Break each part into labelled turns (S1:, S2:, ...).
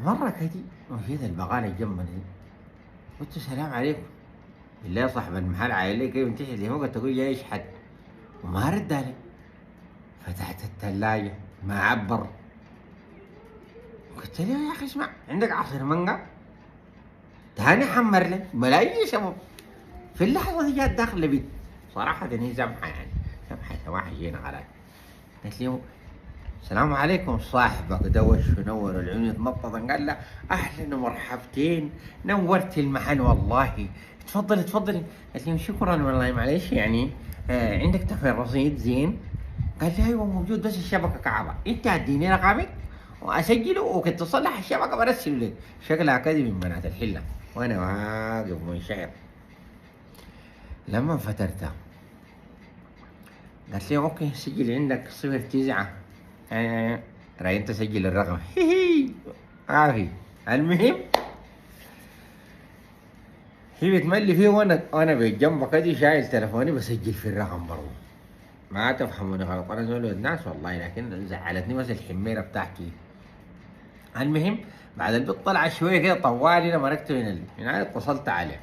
S1: مرة كده وجيت البقالة جنبنا دي، قلت السلام عليكم، بالله صاحب المحل عايل لي كيف انت اللي فوق تقول لي ايش حد، وما رد علي. فتحت الثلاجة ما عبر، قلت له يا اخي اسمع عندك عصير مانجا؟ تاني حمر لي بلا اي سبب. في اللحظة دي جات داخل البيت، صراحة هي سمحة يعني، سمحة سماحة جينا علي. قالت لي السلام عليكم، صاحبك دوش ونور العيون يتنطط، قال له اهلا ومرحبتين، نورت المحل والله، تفضلي تفضلي. قالت لي شكرا والله معلش يعني عندك تفر رصيد زين؟ قال لي ايوه موجود بس الشبكه كعبه، انت اديني رقمك واسجله وكنت تصلح الشبكه برسل لك. شكلها كده من بنات الحله وانا واقف منشعر. لما فترتها قالت لي اوكي سجل عندك 09 ترى انت سجل الرقم عافي. المهم هي بتملي فيه وانا بجنبها كده شايل تليفوني بسجل في الرقم برضه. ما تفهموني غلط، انا زول الناس والله، لكن زعلتني بس الحميره بتاعتي. المهم بعد البيت طلع شويه كده طوالي، لما ركت من اتصلت عليه،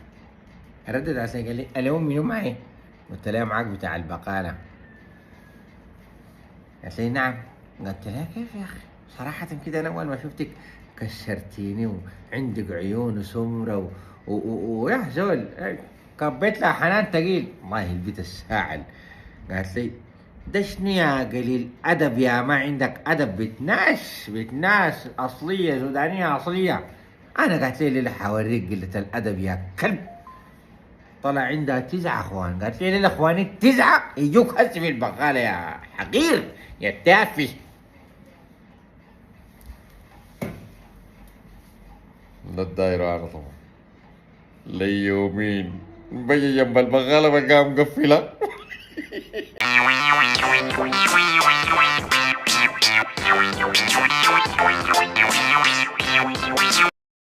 S1: ردت علي قال لي الو منو معي؟ قلت له معاك بتاع البقاله. قالت لي نعم. قلت لها كيف يا اخي صراحة كده انا اول ما شفتك كسرتيني وعندك عيون سمرة ويا زول كبيت لها حنان تقيل والله البيت الساعل. قالت لي ده شنو يا قليل ادب يا ما عندك ادب، بتناس اصلية سودانية اصلية. انا قالت لي لا حوريك قلة الادب يا كلب. طلع عندها 9 اخوان، قالت لي الاخوان 9 يجوك هسه في البقالة يا حقير يا تافه. لا الدايرة على طول لي يومين بجي جنب البقالة بقى مقفلة